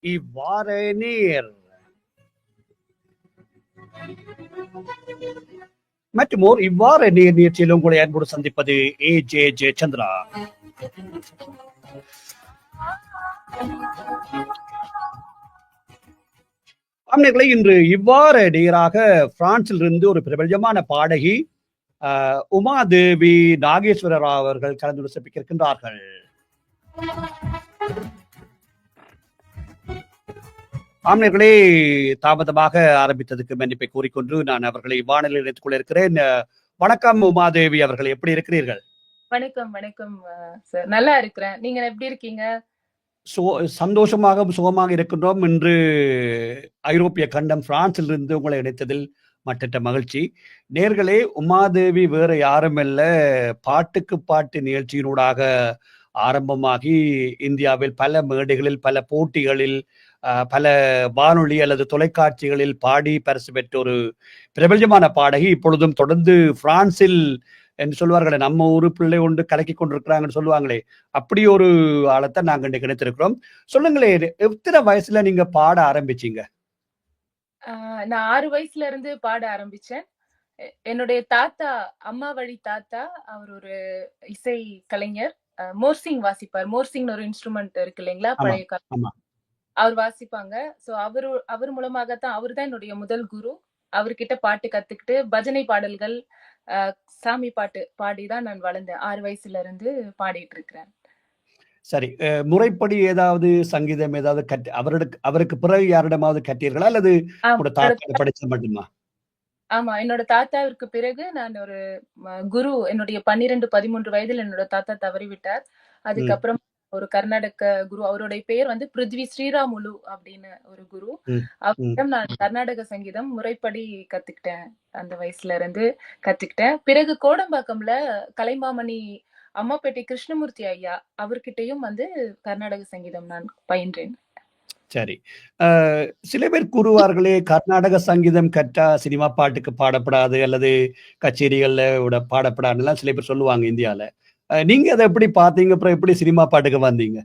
இவ்வாறு நீர் மற்றும் இவ்வாறு நீர் நிகழ்ச்சியில் உங்களை அன்போடு சந்திப்பது ஜே சந்திரா. ஆம்னர்களே, இன்று இவ்வாறு நேராக பிரான்சில் இருந்து ஒரு பிரபலமான பாடகி உமாதேவி நாகேஸ்வர ராவ் அவர்கள் கலந்து சிறப்பிக்க இருக்கின்றார்கள். ஆம்னர்களே, தாமதமாக ஆரம்பித்ததுக்கு மன்னிப்பை கூறிக்கொண்டு நான் அவர்களை வானொலியில் இணைத்துக் கொள்ள இருக்கிறேன். வணக்கம் உமாதேவி அவர்கள், எப்படி இருக்கிறீர்கள்? வணக்கம் வணக்கம் சார், நல்லா இருக்கிறேன். நீங்க எப்படி இருக்கீங்க? சந்தோஷமாக சுகமாக இருக்கின்றோம். இன்று ஐரோப்பிய கண்டம் பிரான்சில் இருந்து உங்களை இணைத்ததில் மற்ற மகிழ்ச்சி. நேர்களே, உமாதேவி வேற யாருமல்ல, பாட்டுக்கு பாட்டு நிகழ்ச்சியினூடாக ஆரம்பமாகி இந்தியாவில் பல மேடைகளில், பல போட்டிகளில், பல வானொலி அல்லது தொலைக்காட்சிகளில் பாடி பரிசு பெற்ற ஒரு பிரபலமான பாடகி இப்பொழுதும் தொடர்ந்து பிரான்சில் என்று சொல்வார்களே, நம்ம ஊரு பிள்ளை ஒன்று கலக்கி கொண்டிருக்கிறாங்கன்னு சொல்லுவாங்களே, அப்படி ஒரு ஆளத்தை நாங்க இன்றைக்கு கிடைத்திருக்கிறோம். சொல்லுங்களே, எத்தனை வயசுல நீங்க பாட ஆரம்பிச்சீங்க? நான் 6 வயசுல இருந்து பாட ஆரம்பிச்சேன். என்னுடைய தாத்தா, அம்மா வழி தாத்தா, அவர் ஒரு இசை கலைஞர். மோர்சிங் வாசிப்பார். மோர்சிங்னு ஒரு இன்ஸ்ட்ருமெண்ட் இருக்கு இல்லைங்களா, பழைய காலம். அவர் வாசிப்பாங்க. சோ அவர் மூலமாகத்தான், அவர் தான் என்னுடைய முதல் குரு. அவர்கிட்ட பாட்டு கத்துக்கிட்டு பஜனை பாடல்கள், சாமி பாட்டு பாடிதான் நான் வளர்ந்தேன். 6 வயசுல இருந்து பாடிட்டு இருக்கிறேன். சரி, முறைப்படி ஏதாவது சங்கீதம் ஏதாவது அவருக்கு பிறகு யாரிடமாவது கற்றீர்களா அல்லது படிச்சது மட்டுமா? ஆமா, என்னோட தாத்தாவிற்கு பிறகு நான் ஒரு குரு, என்னுடைய 12-13 வயதில் என்னோட தாத்தா தவறிவிட்டார். அதுக்கப்புறம் ஒரு கர்நாடக குரு, அவருடைய பெயர் வந்து பிருத்வி ஸ்ரீராமுலு அப்படின்னு ஒரு குரு. அவரிடம் நான் கர்நாடக சங்கீதம் முறைப்படி கத்துக்கிட்டேன். அந்த வயசுல இருந்து கத்துக்கிட்டேன். பிறகு கோடம்பாக்கம்ல கலைமாமணி அம்மாப்பேட்டை கிருஷ்ணமூர்த்தி ஐயா அவர்கிட்டையும் வந்து கர்நாடக சங்கீதம் நான் பயின்றேன். சரி, சில பேர் கூறுவார்களே, கர்நாடக சங்கீதம் கற்றா சினிமா பாட்டுக்கு பாடப்படாது அல்லது கச்சேரிகள்ல பாடப்படாதுலாம் சில பேர் சொல்லுவாங்க இந்தியால. நீங்க அதை எப்படி பாத்தீங்க? அப்புறம் எப்படி சினிமா பாட்டுக்கு வந்தீங்க?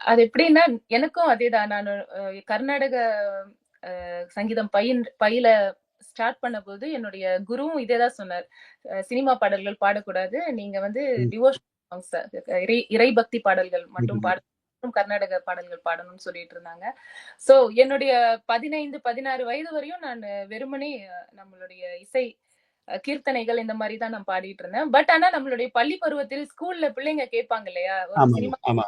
அது எப்படின்னா, எனக்கும் அதேதான். நான் கர்நாடக சங்கீதம் பயில ஸ்டார்ட் பண்ண போது என்னுடைய குருவும் இதேதான் சொன்னார். சினிமா பாடல்கள் பாடக்கூடாது, நீங்க வந்து டிவோஷனல் சாங்ஸ், இறை பக்தி பாடல்கள் மட்டும் கர்நாடக பாடல்கள் பாடணும்னு சொல்லிட்டு இருந்தாங்க. சோ என்னுடைய 15-16 வயது வரையும் நான் வெறுமனே நம்மளுடைய இசை கீர்த்தனைகள் இந்த மாதிரி தான் நான் பாடிட்டு இருந்தேன். பட் ஆனா நம்மளுடைய பள்ளி பருவத்தில் ஸ்கூல்ல பிள்ளைங்க கேட்பாங்க இல்லையா, ஒரு சினிமா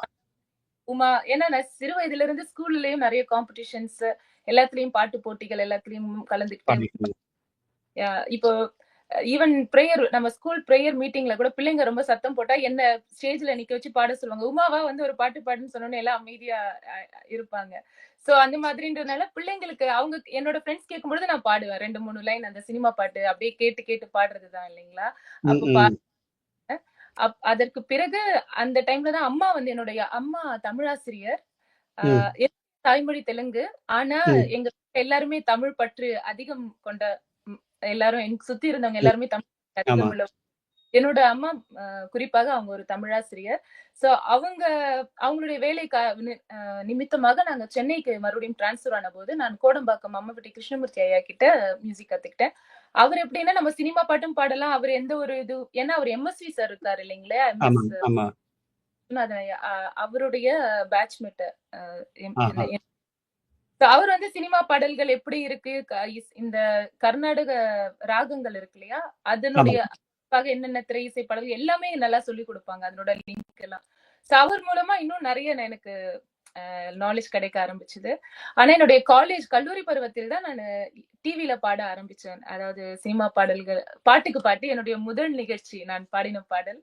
உமா, ஏன்னா நான் சிறு வயதுல இருந்து ஸ்கூல்லயும் நிறைய காம்படிஷன்ஸ், எல்லாத்துலயும் பாட்டு போட்டிகள் எல்லாத்துலயும் கலந்துக்கிட்டேன். இப்போ ஈவன் பிரேயர், நம்ம ஸ்கூல் பிரேயர் மீட்டிங்ல கூட பிள்ளைங்க ரொம்ப சத்தம் போட்டா என்ன ஸ்டேஜ்ல நிக்க வச்சு பாட சொல்லுவாங்க. உமாவா வந்து ஒரு பாட்டு பாடுன்னு சொன்னோன்னு எல்லாம் அமைதியா இருப்பாங்க. சோ அந்த மாதிரின்றதுனால பிள்ளைங்களுக்கு, அவங்க என்னோட ஃப்ரெண்ட்ஸ் கேட்கும்பொழுது நான் பாடுவேன் 2-3 லைன் அந்த சினிமா பாட்டு, அப்படியே கேட்டு கேட்டு பாடுறதுதான் இல்லைங்களா. அப்ப அதற்கு பிறகு அந்த டைம்ல தான் அம்மா வந்து, என்னுடைய அம்மா தமிழாசிரியர், தாய்மொழி தெலுங்கு, ஆனா எங்க எல்லாருமே தமிழ் பற்று அதிகம் கொண்ட, எல்லாரும் எனக்கு சுத்தி இருந்தவங்க எல்லாருமே தமிழ் அதிகம் உள்ள. என்னோட அம்மா குறிப்பாக அவங்க ஒரு தமிழாசிரியர். சோ அவங்களுடைய வேலை நிமித்தமாக நாங்க சென்னைக்கு மறுபடியும் டிரான்ஸ்பர் ஆன போது நான் கோடம்பாக்கம் அம்மாப்பட்டி கிருஷ்ணமூர்த்தி ஐயா கிட்ட மியூசிக் கத்துக்கிட்டேன். அவர் எப்படின்னா, நம்ம சினிமா பாட்டும் பாடலாம், அவர் எந்த ஒரு இது, ஏன்னா அவர் எம்எஸ்வி சார் இருக்காரு இல்லைங்களா, அவருடைய பேட்ச்மேட். அவர் வந்து சினிமா பாடல்கள் எப்படி இருக்கு, இந்த கர்நாடக ராகங்கள் இருக்கு இல்லையா, அதனுடைய என்னென்ன திரை இசை பாடல்கள் எல்லாமே நல்லா சொல்லி கொடுப்பாங்க, அதனோட லிங்க் எல்லாம். அவர் மூலமா இன்னும் நிறைய எனக்கு நாலேஜ் கிடைக்க ஆரம்பிச்சது. ஆனா என்னுடைய கல்லூரி பருவத்தில் தான் நான் டிவில பாட ஆரம்பிச்சேன். அதாவது சினிமா பாடல்கள், பாட்டுக்கு பாட்டு என்னுடைய முதல் நிகழ்ச்சி, நான் பாடின பாடல்.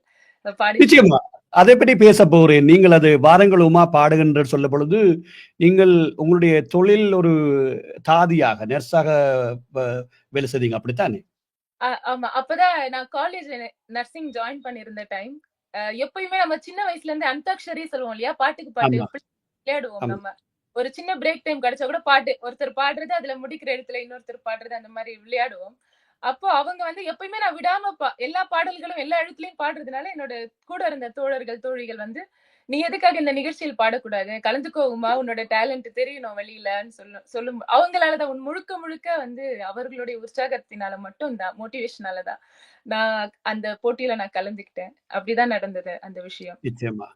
நிச்சயமா அதை பற்றி பேச போகிறேன். நீங்கள் அது வாரங்கள் உமா பாடுகின்ற சொல்ல பொழுது, நீங்கள் உங்களுடைய தொழில் ஒரு தாதியாக, நர்ஸாக வேலை செய்தீங்க, அப்படித்தானே? ஆமா, அப்பதான் நான் காலேஜ் நர்சிங் ஜாயின் பண்ணிருந்த டைம். எப்பயுமே நம்ம சின்ன வயசுல இருந்து அந்தாக்ஷரி சொல்லுவோம் இல்லையா, பாட்டுக்கு பாட்டு விளையாடுவோம். நம்ம ஒரு சின்ன பிரேக் டைம் கிடைச்சா கூட பாட்டு, ஒருத்தர் பாடுறது, அதுல முடிக்கிற இடத்துல இன்னொருத்தர் பாடுறது, அந்த மாதிரி விளையாடுவோம். அப்போ அவங்க வந்து எப்பயுமே நான் விடாம எல்லா பாடல்களும் எல்லா எழுத்துலயும் பாடுறதுனால என்னோட கூட இருந்த தோழர்கள் தோழிகள் வந்து நீ எதுக்காக இந்த நிகழ்ச்சியில் பாடக்கூடாது, கலந்துக்கோ உமா, உன்னோட டேலண்ட் தெரியணும் வெளியிலன்னு சொல்லும் அவங்களாலதான் முழுக்க முழுக்க வந்து அவர்களுடைய உற்சாகத்தினால மட்டும் தான், மோட்டிவேஷனால தான் நான் அந்த போட்டியில நான் கலந்துக்கிட்டேன். அப்படிதான் நடந்தது அந்த விஷயம். நிச்சயமா.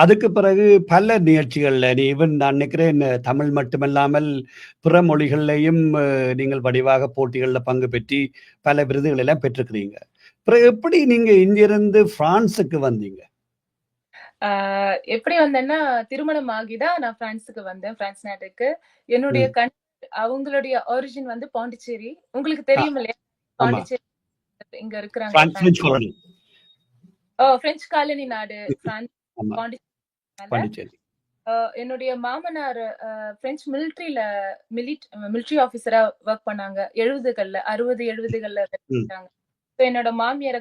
அதுக்கு பிறகு பல நிகழ்ச்சிகள்ல ஈவன் நான் நினைக்கிறேன் தமிழ் மட்டுமல்லாமல் பிற மொழிகள்லயும் நீங்கள் வடிவாக போட்டிகள்ல பங்கு பெற்றி பல விருதுகள் எல்லாம் பெற்றிருக்கிறீங்க. பிறகு எப்படி நீங்க இங்கிருந்து பிரான்சுக்கு வந்தீங்க? எப்படி வந்தேன்னா, திருமணம் ஆகிதான் நான் பிரான்ஸுக்கு வந்தேன், பிரான்ஸ் நாட்டுக்கு. என்னுடைய அவங்களுடைய ஒரிஜின் வந்து பாண்டிச்சேரி. உங்களுக்கு தெரியும் இல்லையா? ஆமா. பாண்டிச்சேரி இங்க இருக்கிறாங்க. French colony. பிரெஞ்சு காலனி நாடு பிரான்ஸ், ஆமா. பாண்டிச்சேரி. பாண்டிச்சேரி. என்னுடைய மாமனார் பிரெஞ்சு மிலிட்டரி ஆபீசரா ஒர்க் பண்ணாங்க 70கள்ல 60 70கள்ல இருக்காங்க. என்னோட மாமியார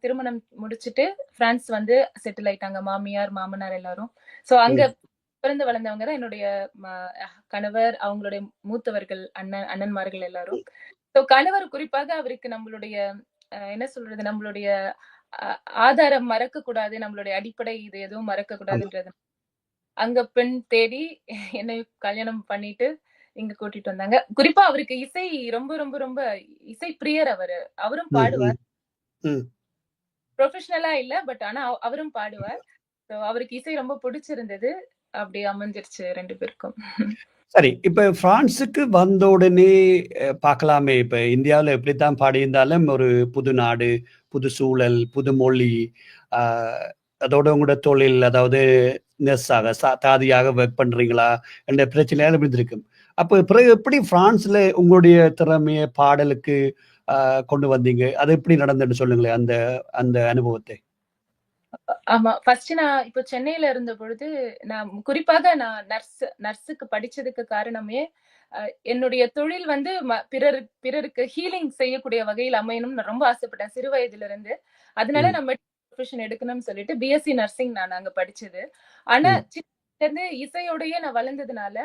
திருமணம் முடிச்சிட்டு பிரான்ஸ் வந்து செட்டில் ஆயிட்டாங்க, மாமியார் மாமனார் எல்லாரும். சோ அங்க பிறந்து வளர்ந்தவங்க தான் என்னுடைய கணவர், அவங்களுடைய மூத்தவர்கள் அண்ணன்மார்கள் எல்லாரும். சோ கணவர் குறிப்பாக அவருக்கு நம்மளுடைய என்ன சொல்றது, நம்மளுடைய ஆதாரம் மறக்க கூடாது, நம்மளுடைய அடிப்படை இது எதுவும் மறக்க கூடாதுன்றது அங்க பெண் தேடி என்னை கல்யாணம் பண்ணிட்டு இங்க கூட்டிட்டு வந்தாங்க. குறிப்பா அவருக்கு இசை ரொம்ப ரொம்ப ரொம்ப இசை பிரியர் அவரு. அவரும் பாடுவார். ப்ரொஃபஷனலா இல்ல, பட் ஆனா அவரும் பாடுவார். அவருக்கு இசை ரொம்ப பிடிச்சிருந்தது. அப்படி அமைஞ்சிருச்சு 2 பேருக்கும். சரி. இப்ப பிரான்சுக்கு வந்த உடனே பார்க்கலாமே, இப்ப இந்தியாவுல எப்படித்தான் பாடியிருந்தாலும் ஒரு புது நாடு, புது சூழல், புது மொழி, அதோட உங்களோட தொழில், அதாவது நர்ஸாக தாதியாக ஒர்க் பண்றீங்களா என்ற பிரச்சனையால இருந்திருக்கும். அப்ப பிறகு எப்படி பிரான்ஸ்ல உங்களுடைய திறமைய பாடலுக்கு கொண்டு வந்தீங்க? அது எப்படி நடந்ததுன்னு சொல்லுங்களேன், அந்த அந்த அனுபவத்தை. ஆமா. ஃபர்ஸ்ட் நான் இப்போ சென்னையில இருந்த பொழுது, நான் குறிப்பாக நான் நர்ஸுக்கு படிச்சதுக்கு காரணமே, என்னுடைய தொழில் வந்து பிறருக்கு ஹீலிங் செய்யக்கூடிய வகையில் அமையணும்னு நான் ரொம்ப ஆசைப்பட்டேன் சிறு வயதிலிருந்து. அதனால நான் ப்ரொஃபஷன் எடுக்கணும்னு சொல்லிட்டு பிஎஸ்சி நர்சிங் நான் அங்க படிச்சது. ஆனா சின்னதுல இசையோடயே நான் வளர்ந்ததுனால,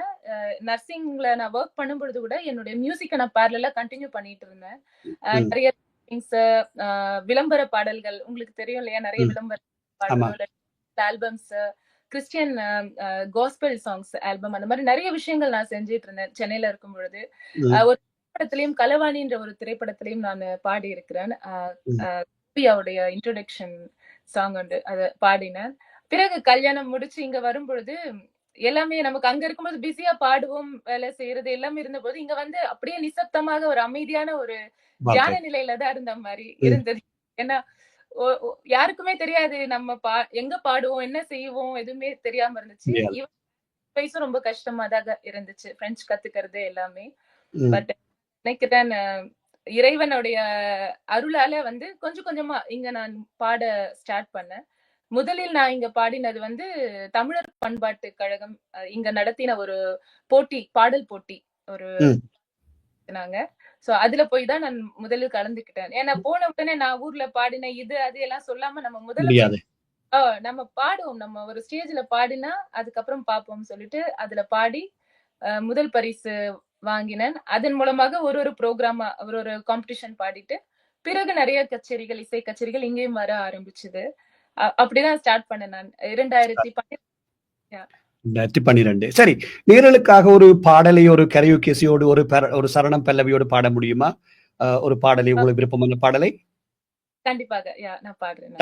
நர்சிங்ல நான் வொர்க் பண்ணும்பொழுது கூட என்னுடைய மியூசிக்க நான் பேரலலா கன்டின்யூ பண்ணிட்டு இருந்தேன். நிறைய விளம்பர பாடல்கள் உங்களுக்கு தெரியும் இல்லையா? நிறைய விளம்பர பாடல்கள், albums, Christian gospel songs album, அந்த மாதிரி நிறைய விஷயங்கள் நான் செஞ்சிட்டு இருந்தேன் சென்னையில இருக்கும் பொழுது. ஒரு திரைப்படத்திலையும் கலவாணின்ற ஒரு திரைப்படத்திலையும் நான் பாடி இருக்கிறேன். கோபியாவுடைய இன்ட்ரோடக்ஷன் சாங் உண்டு, அதை பாடினேன். பிறகு கல்யாணம் முடிச்சு இங்க வரும் பொழுது எல்லாமே நமக்கு அங்க இருக்கும்போது பிஸியா பாடுவோம், வேலை செய்யறது எல்லாமே இருந்தபோது இங்க வந்து அப்படியே நிசப்தமாக ஒரு அமைதியான ஒரு தியான நிலையில தான் இருந்த மாதிரி இருந்தது. ஏன்னா யாருக்குமே தெரியாது நம்ம எங்க பாடுவோம், என்ன செய்வோம், எதுவுமே தெரியாம இருந்துச்சு. வயசும் ரொம்ப கஷ்டமா தான் இருந்துச்சு, பிரெஞ்சு கத்துக்கிறது எல்லாமே. பட் நினைக்கிறேன் இறைவனுடைய அருளால வந்து கொஞ்சம் கொஞ்சமா இங்க நான் பாட ஸ்டார்ட் பண்ணேன். முதலில் நான் இங்க பாடினது வந்து தமிழர் பண்பாட்டு கழகம் இங்க நடத்தின ஒரு போட்டி, பாடல் போட்டி ஒரு நாங்க. சோ அதுல போய் தான் நான் முதலில் கலந்துக்கிட்டேன். ஏன்னா போன உடனே நான் ஊர்ல பாடின இது அது எல்லாம் சொல்லாம நம்ம முதல்ல நம்ம பாடுவோம், நம்ம ஒரு ஸ்டேஜ்ல பாடினா அதுக்கப்புறம் பாப்போம் சொல்லிட்டு அதுல பாடி முதல் பரிசு வாங்கினேன். அதன் மூலமாக ஒரு ப்ரோக்ராமா ஒரு காம்படிஷன் பாடிட்டு பிறகு நிறைய கச்சேரிகள், இசை கச்சேரிகள் இங்கேயும் வர ஆரம்பிச்சது. அப்படிதான் ஸ்டார்ட் பண்ணேன் நான் 2012. சரி, நேரலுக்காக ஒரு பாடலை ஒரு கரையோகேசியோடு ஒரு சரணம் பல்லவியோடு பாட முடியுமா? ஒரு பாடலை, உங்களுக்கு விருப்பமான பாடலை கண்டிப்பாக நான் பாடுறேன்.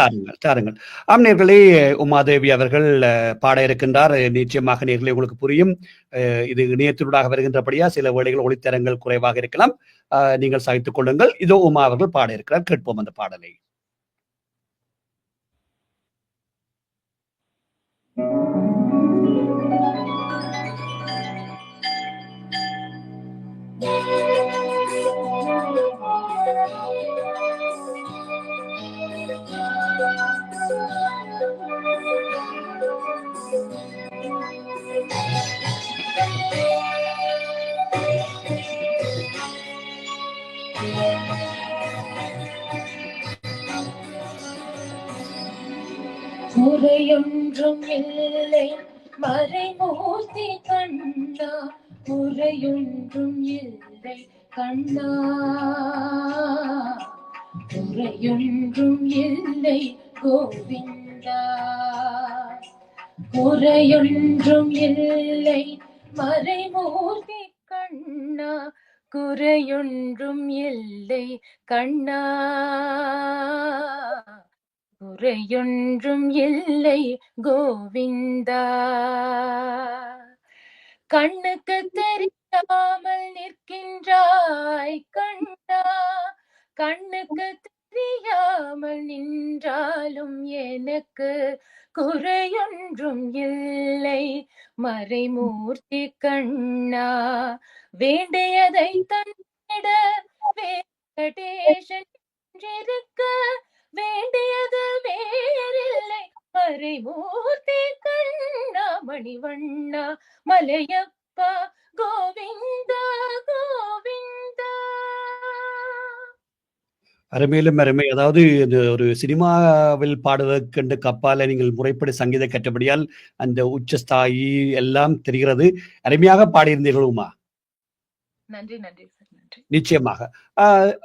தாருங்கள். ஆம் நேர்களே, உமாதேவி அவர்கள் பாட இருக்கின்றார். நிச்சயமாக நேர்களே உங்களுக்கு புரியும், இது இணையத்தினூடாக வருகின்றபடியா சில வேளைகள் ஒளித்தரங்கள் குறைவாக இருக்கலாம், நீங்கள் சகித்துக் கொள்ளுங்கள். இதோ உமா அவர்கள் பாட இருக்கிறார், கேட்போம் அந்த பாடலை. முறையொன்றும் இல்லை மறைமூர்த்தி கண்ணா, முறையொன்றும் இல்லை கண்ணா குறையொன்றும் இல்லை கோவிந்தா, குறையொன்றும் இல்லை மறைமூர்த்தி கண்ணா, குறையொன்றும் இல்லை கண்ணா, குறையொன்றும் இல்லை கோவிந்தா. கண்ணுக்கு தெரியாமல் நிற்கின்றாய் கண்ணா, கண்ணுக்கு தெரியாமல் நின்றாலும் எனக்கு குறையொன்றும் இல்லை மறைமூர்த்தி கண்ணா. வேண்டியதை தந்திட வெங்கடேசன் இருக்க, வேண்டியது வேறில்லை மறைமூர்த்தி கண்ணா, மணிவண்ணா மலையப்பா கோவிந்தா கோவிந்தா. அருமையிலும் அருமை. அதாவது இது ஒரு சினிமாவில் பாடுவதற்கென்று கப்பால நீங்கள் முறைப்படி சங்கீதம் கற்றபடியால் அந்த உச்சஸ்தாயி எல்லாம் தெரிகிறது. அருமையாக பாடியிருந்தீர்கள் உமா. நன்றி நன்றி சார், நன்றி. நிச்சயமாக.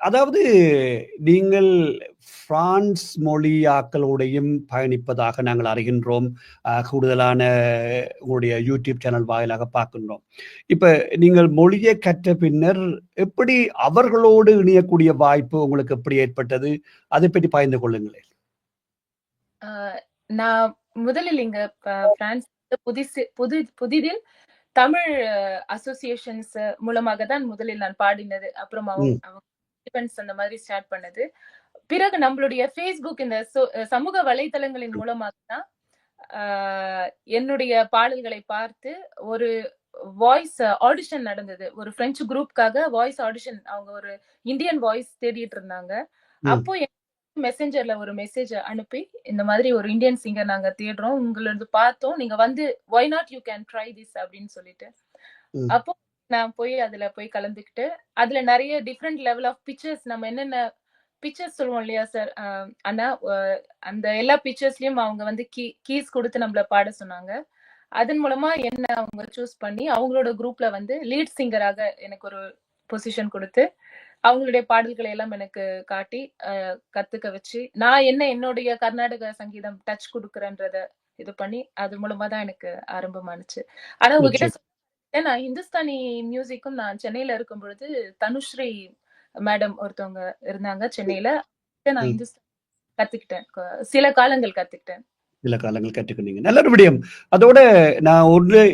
அதாவது நீங்கள் பிரான்ஸ் மொழியாக்களோடையும் பயணிப்பதாக நாங்கள் அறிகின்றோம். கூடுதலான உங்களுடைய யூடியூப் சேனல் வாயிலாக பார்க்கின்றோம். இப்ப நீங்கள் மொழியை கற்ற பின்னர் எப்படி அவர்களோடு இணையக்கூடிய வாய்ப்பு உங்களுக்கு எப்படி ஏற்பட்டது? அதை பற்றி பகிர்ந்து கொள்ளுங்களேன். நான் முதலில் இங்க பிரான்ஸ் புதிதில் தமிழ் அசோசியேஷன்ஸ் மூலமாக தான் முதலில் நான் பாடினது. அப்புறம் அவங்க அந்த மாதிரி ஸ்டார்ட் பண்ணது. பிறகு நம்மளுடைய ஃபேஸ்புக் இந்த சமூக வலைதளங்களின் மூலமாக தான் என்னுடைய பாடல்களை பார்த்து ஒரு வாய்ஸ் ஆடிஷன் நடந்தது. ஒரு பிரெஞ்சு குரூப்காக வாய்ஸ் ஆடிஷன், அவங்க ஒரு இந்தியன் வாய்ஸ் தேடிட்டு இருந்தாங்க. அப்போ மெசஞ்சர்ல ஒரு மெசேஜ் அனுப்பி, இந்த மாதிரி ஒரு இந்தியன் சிங்கர் நாங்க தேடுறோம், உங்களது பார்த்தோம், நீங்க வந்து why not you can try this அப்படின்னு சொல்லிட்டு, அப்போ நான் போய் அதுல போய் கலந்துக்கிட்டு, அதுல நிறைய டிஃப்ரெண்ட் லெவல் ஆஃப் பிக்சர்ஸ், நம்ம என்னென்ன பிக்சர்ஸ் சொல்லுவோம் இல்லையா சார் அண்ணா, அந்த எல்லா பிக்சர்ஸ்லயும் அவங்க வந்து கீஸ் கொடுத்து நம்மள பாட சொன்னாங்க. அதன் மூலமா என்ன அவங்க சூஸ் பண்ணி அவங்களோட குரூப்ல வந்து லீட் சிங்கராக எனக்கு ஒரு பொசிஷன் கொடுத்து அவங்களுடைய பாடல்களை எல்லாம் எனக்கு காட்டி கத்துக்க வச்சு, நான் என்னுடைய கர்நாடக சங்கீதம் டச் கொடுக்குறேன்றத இது பண்ணி அது மூலமா தான் எனக்கு ஆரம்பமானுச்சு. ஆனா உங்ககிட்ட நான் ஹிந்துஸ்தானி மியூசிக்கும் நான் சென்னையில இருக்கும் பொழுது தனுஸ்ரீ மேடம் ஒருத்தவங்க இருந்தாங்க சென்னையில, நான் ஹிந்துஸ்தானி கத்துக்கிட்டேன், சில காலங்கள் கத்துக்கிட்டேன். சில காலங்கள் கற்றுக்கொண்டீங்க. நல்ல ஒரு விடயம். அதோட நான்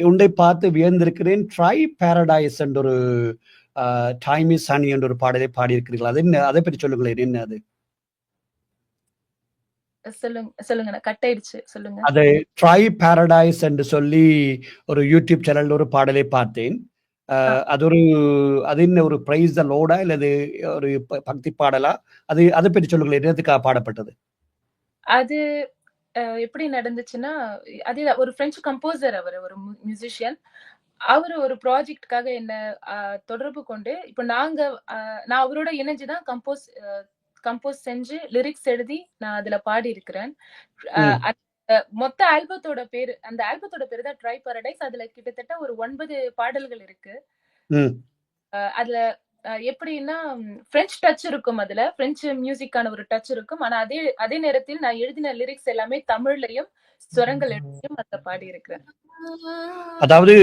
ஒன்றை பார்த்து வியந்திருக்கிறேன். ட்ரை பாரடைஸ் என்ற ஒரு டைம் இஸ் ஹனி என்ற ஒரு பாடலை பாடியிருக்கிறீர்கள். அது என்ன, அதை பற்றி சொல்லுங்களேன். என்ன அது? சொல்லுங்க, கட் ஆயிடுச்சு, சொல்லுங்க. அது ட்ரை பாரடைஸ் என்று சொல்லி ஒரு யூடியூப் சேனல்ல ஒரு பாடலை பார்த்தேன். அது என்ன, ஒரு பிரைஸ் த லோடா இல்லது ஒரு பக்தி பாடலா? அதை பற்றி சொல்லுங்களேன். என்னதுக்காக பாடப்பட்டது? அது எப்படி நடந்துச்சுன்னா, அது ஒரு பிரெஞ்சு கம்போசர், அவர் ஒரு மியூசிஷியன். அவரு ஒரு ப்ராஜெக்ட்காக என்ன தொடர்பு கொண்டு, இப்ப நான் அவரோட இணைஞ்சுதான் கம்போஸ் செஞ்சு லிரிக்ஸ் எழுதி நான் அதுல பாடி இருக்கிறேன். மொத்த ஆல்பத்தோட பேரு, அந்த ஆல்பத்தோட பேரு தான் ட்ரை பாரடைஸ். அதுல கிட்டத்தட்ட ஒரு 9 பாடல்கள் இருக்கு. அதுல எப்படின்னா பிரெஞ்சு டச் இருக்கும், அதுல பிரெஞ்சு மியூசிக்கான ஒரு டச் இருக்கும். ஆனா அதே நேரத்தில் நான் எழுதின லிரிக்ஸ் எல்லாமே தமிழ்லயும் ஸ்வரங்கள் எழுதியும் அதை பாடி இருக்கிறேன். அதாவது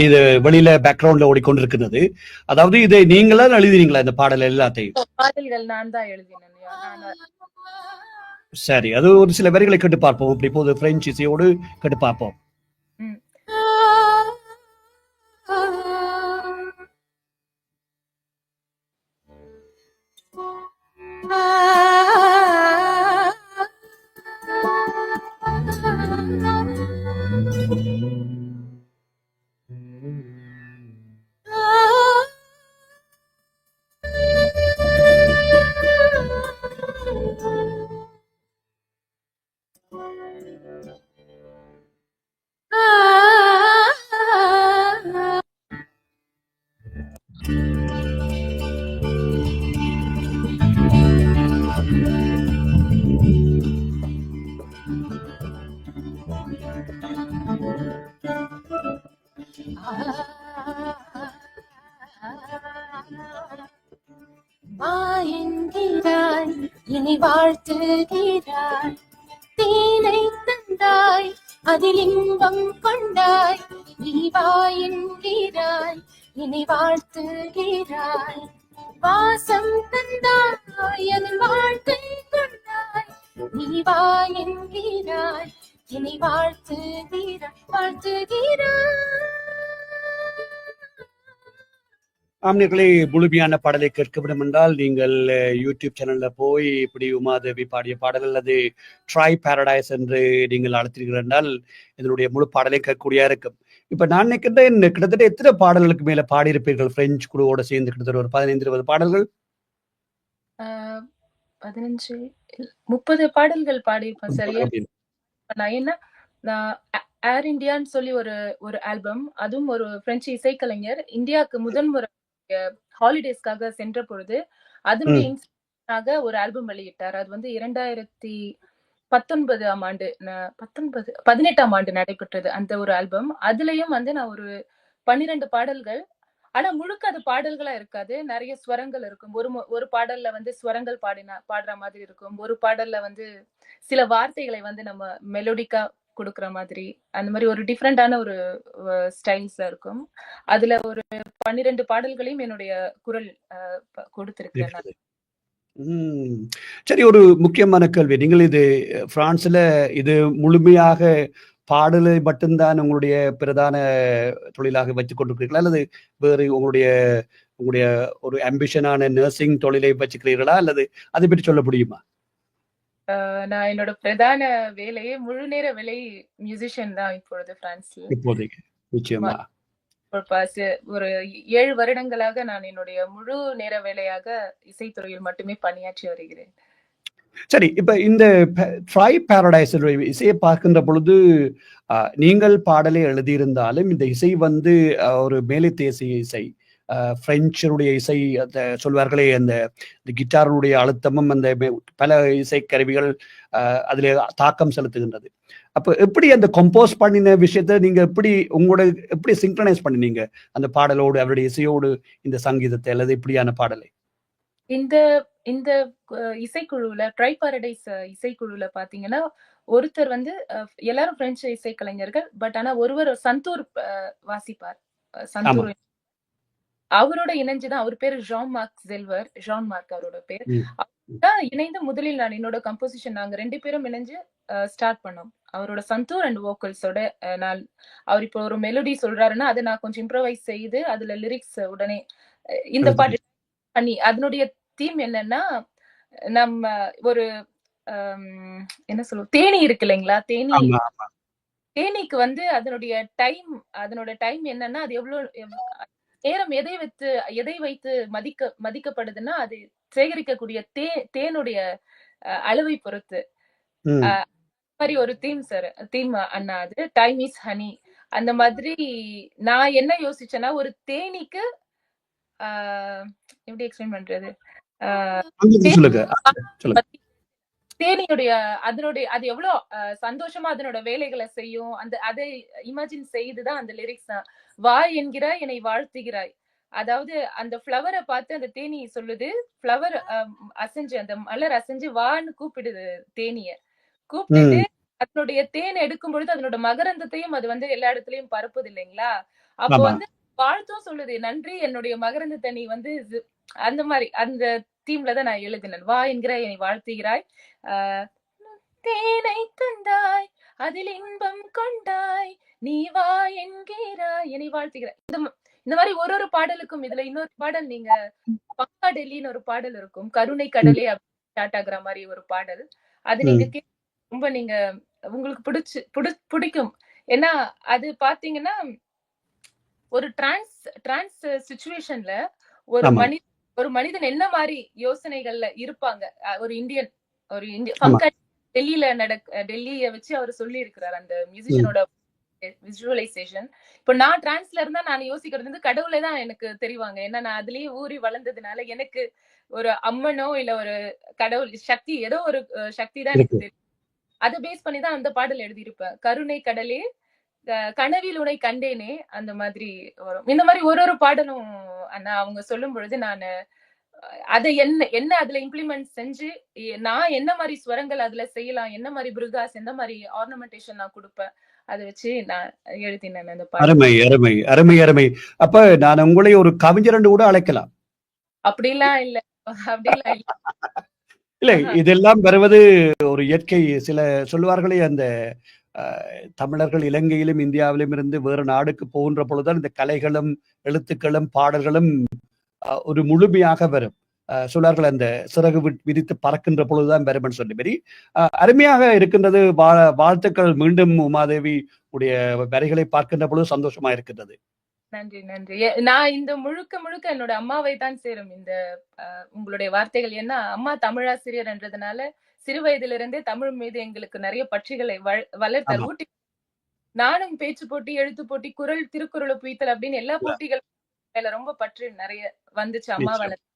இது வெளியில பேக்ரவுண்ட்ல ஓடிக்கொண்டிருக்கிறது. அதாவது இதை நீங்களா எழுதினீங்களா இந்த பாடல் எல்லாத்தையும்? பாடல்கள் நான் தான் எழுதினேன். சரி, அது ஒரு சில வரிகளை கேட்டு பார்ப்போம். இப்படி போது பிரெஞ்சு இசையோடு கேட்டு பார்ப்போம். என்னை வாழ்த்துகிறாய். தேனை தந்தாய் அதில் இன்பம் கொண்டாய், நீ வா என்கிறாய் என்னை வாழ்த்துகிறாய். வாசம் தந்தாய் அதில் வாழ்க்கை கொண்டாய், நீ வா என்கிறாய் என்னை வாழ்த்துகிறாய். ஆம்னர்களே, முழுமையான பாடலை கேட்க வேண்டும் என்றால் நீங்கள் யூடியூப் சேனல்ல போய் இப்படி உமாதேவி பாடிய பாடல் அல்லது ட்ரை பாரடைஸ் என்று நீங்கள் அழைத்தீர்கள் என்றால் இதனுடைய முழு பாடலை கேட்கக்கூடியா இருக்கும். இப்ப நான் நினைக்கின்றேன், கிட்டத்தட்ட எத்தனை பாடல்களுக்கு மேல பாடியிருப்பீர்கள் பிரெஞ்சு குழுவோட சேர்ந்து? கிட்டத்தட்ட ஒரு 15-20 பாடல்கள், 15 30 பாடல்கள் பாடியிருப்பேன் சரியா. நான் என்ன ஏர் இந்தியான்னு சொல்லி ஒரு ஆல்பம், அதுவும் ஒரு பிரெஞ்சு இசைக்கலைஞர் இந்தியாவுக்கு முதன்முறை ஹாலிடேஸ்க்காக சென்ற பொழுது அதனுடைய இன்ஸ்பிரேஷனாக ஒரு ஆல்பம் வெளியிட்டார். அது வந்து 2019ஆம் ஆண்டு 18ஆம் ஆண்டு நடைபெற்றது அந்த ஒரு ஆல்பம். அதுலயும் வந்து நான் ஒரு 12 பாடல்கள், ஆனா முழுக்க அது பாடல்களா இருக்காது, நிறைய ஸ்வரங்கள் இருக்கும். ஒரு பாடல்ல வந்து ஸ்வரங்கள் பாடுற மாதிரி இருக்கும், ஒரு பாடல்ல வந்து சில வார்த்தைகளை வந்து நம்ம மெலோடிக்கா கொடுக்குற மாதிரி, அந்த மாதிரி ஒரு டிஃப்ரெண்டான ஒரு ஸ்டைல்ஸ் இருக்கும். அதுல ஒரு 12 பாடல்களையும் என்னுடைய குரல் கொடுத்திருக்கிறேன். சரி, ஒரு முக்கியமான கேள்வி. நீங்கள் இது பிரான்ஸ்ல இது முழுமையாக பாடலை மட்டும்தான் உங்களுடைய பிரதான தொழிலாக வச்சுக் கொண்டிருக்கிறீர்களா, அல்லது வேறு உங்களுடைய ஒரு ஆம்பிஷனான நர்சிங் தொழிலை வச்சுக்கிறீர்களா, அல்லது அதை பற்றி சொல்ல முடியுமா? நான் என்னோட பிரதான வேலையே முழு நேர வேலை மியூசிஷியன் தான் இப்பொழுது பிரான்ஸ்ல. இப்போதைக்கு நிச்சயமா ஒரு 7 வருடங்களாக நான் என்னுடைய முழு நேர வேலையாக இசைத்துறையில் மட்டுமே பணியாற்றி வருகிறேன். சரி, இப்ப இந்த ட்ரை பாரடைஸ் இசையை பார்க்கின்ற பொழுது நீங்கள் பாடலை எழுதியிருந்தாலும் இந்த இசை வந்து ஒரு மேலை தேசிய இசை, பிரெஞ்சுடைய இசை, அந்த சொல்வார்களே அந்த கிட்டாருடைய அழுத்தமும் அந்த பல இசை கருவிகள் அதில் தாக்கம் செலுத்துகின்றது. அப்போ எப்படி அந்த கம்போஸ் பண்ணின விஷயத்த நீங்க எப்படி சிங்க்ரனைஸ் பண்ணினீங்க அந்த பாடலோடு, அவருடைய இசையோடு, இந்த சங்கீதத்தை அல்லது இப்படியான பாடலை? இந்த இசைக்குழுல ட்ரை பாரடைஸ் இசைக்குழுல பாத்தீங்கன்னா ஒருத்தர் வந்து எல்லாரும் பிரெஞ்சு இசைக்கலைஞர்கள், பட் ஆனா ஒருவர் சந்தூர் வாசிப்பார். சந்தூர் அவரோட இணைஞ்சுதான், அவர் பேரு ஜான் மார்க் அவரோட பேர். இணைந்து முதலில் நான் என்னோட கம்போசிஷன் நாங்க 2 பேரும் இணைஞ்சு ஸ்டார்ட் பண்ணோம். அவரோட சந்தூர் அண்ட் வோக்கல்ஸோட அவர் இப்போ ஒரு மெலோடி சொல்றாருன்னா அதை நான் கொஞ்சம் இம்ப்ரோவைஸ் செய்து அதுல லிரிக்ஸ் உடனே இந்த பாட்டு பண்ணி, அதனுடைய தீம் என்னன்னா, நம்ம ஒரு என்ன சொல்லுவோம், தேனி இருக்கு இல்லைங்களா, தேனிக்கு வந்து அதனோட டைம் என்னன்னா, அது எவ்வளவு நேரம் எதை வைத்து மதிக்கப்படுதுன்னா, அது சேகரிக்கக்கூடிய தேனுடைய அளவை பொறுத்து மாதிரி ஒரு தீம் அண்ணா, அது டைம் இஸ் ஹனி. அந்த மாதிரி நான் என்ன யோசிச்சேன்னா, ஒரு தேனிக்கு எப்படி எக்ஸ்பிளைன் பண்றது, தேனியுடைய அது எவ்வளவு சந்தோஷமா அதனோட வேலைகளை செய்யும், அதை இமேஜின் செய்துதான் அந்த லிரிக்ஸ் தான். வா என்கிறாய் என்னை வாழ்த்துகிறாய், அதாவது அந்த ஃப்ளவரை பார்த்து அந்த தேனி சொல்லுது, ஃப்ளவர் அசைஞ்சு, அந்த மலர் அசைஞ்சு வான்னு கூப்பிடுது, தேனிய கூப்பிட்டு அதனுடைய தேன் எடுக்கும் பொழுது அதனோட மகரந்தத்தையும் அது வந்து எல்லா இடத்துலயும் பரப்புது இல்லைங்களா. அப்போ வந்து வாழ்த்தும் சொல்லுது, நன்றி என்னுடைய மகரந்தத்தை நீ வந்து, அந்த மாதிரி அந்த தீம்ல தான் நான் எழுதினேன். வா என்கிறாய் என்னை வாழ்த்துகிறாய், தேனை தந்தாய் அதில் இன்பம் கொண்டாய், நீ வா என்கிறாய் என்னை வாழ்த்துகிறாய். இந்த மாதிரி ஒரு பாடலுக்கும், இதுல இன்னொரு பாடல், நீங்க பக்கா டெல்லின்னு ஒரு பாடல் இருக்கும், கருணை கடலே ஸ்டார்ட் ஆகுற மாதிரி ஒரு பாடல். அது நீங்க ரொம்ப உங்களுக்கு பிடிக்கும். ஏன்னா அது பாத்தீங்கன்னா ஒரு டிரான்ஸ் சிச்சுவேஷன்ல ஒரு மனிதன் என்ன மாதிரி யோசனைகள்ல இருப்பாங்க, ஒரு இந்தியன் டெல்லிய வச்சு அவர் சொல்லி இருக்கிறார் அந்த மியூசிஷியனோட விசுவலைசேஷன். இப்ப நான் டிரான்ஸ்ல இருந்தா நான் யோசிக்கிறது வந்து கடவுளே தான் எனக்கு தெரிவாங்க. ஏன்னா நான் அதுலயே ஊறி வளர்ந்ததுனால எனக்கு ஒரு அம்மனோ இல்ல ஒரு கடவுள் சக்தி, ஏதோ ஒரு சக்தி தான் எனக்கு தெரியும். அதை பேஸ் பண்ணி தான் அந்த பாடல் எழுதியிருப்பேன். கருணை கடலே கனவில் உனை கண்டேனே, அந்த மாதிரி வரும். இந்த மாதிரி ஒரு பாடலும் அண்ணா அவங்க சொல்லும் பொழுது நான் அத என்ன என்ன அதுல இம்ப்ளிமெண்ட் செஞ்சு நான் என்ன மாதிரி ஸ்வரங்கள் அதுல செய்யலாம், என்ன மாதிரி பிருகாஸ், எந்த மாதிரி ஆர்னமெண்டேஷன் நான் கொடுப்பேன், அதை வச்சு நான் எழுதினேன் அந்த பாடல். அருமை அருமை அருமை அருமை. அப்ப நான் உங்களை ஒரு கவிஞர் என்று கூட அழைக்கலாம். அப்படிலாம் இல்ல, அப்படிலாம் இல்ல. இல்லை, இதெல்லாம் வருவது ஒரு இயற்கை. சில சொல்லுவார்களே, அந்த தமிழர்கள் இலங்கையிலும் இந்தியாவிலும் இருந்து வேறு நாடுக்கு போகின்ற பொழுதுதான் இந்த கலைகளும் எழுத்துக்களும் பாடல்களும் ஒரு முழுமையாக வரும். சொல்வார்கள், அந்த சிறகு விரித்து பறக்கின்ற பொழுதுதான் வரும்னு சொல்லி மாரி அருமையாக இருக்கின்றது. வாழ்த்துக்கள். மீண்டும் உமாதேவி உடைய வரிகளை பார்க்கின்ற பொழுது சந்தோஷமா இருக்கின்றது. நன்றி நன்றி. நான் இந்த முழுக்க முழுக்க என்னோட அம்மாவை தான் சேரும் இந்த உங்களுடைய வார்த்தைகள். ஏன்னா அம்மா தமிழாசிரியர் என்றதுனால சிறு வயதிலிருந்தே தமிழ் மீது எங்களுக்கு நிறைய பற்றுகளை வளர்த்தார், ஊட்டி. நானும் பேச்சு போட்டி, எழுத்து போட்டி, குரல், திருக்குறள் புய்த்தல் அப்படின்னு எல்லா போட்டிகளும் மேல ரொம்ப பற்று நிறைய வந்துச்சு அம்மா வளர்த்து.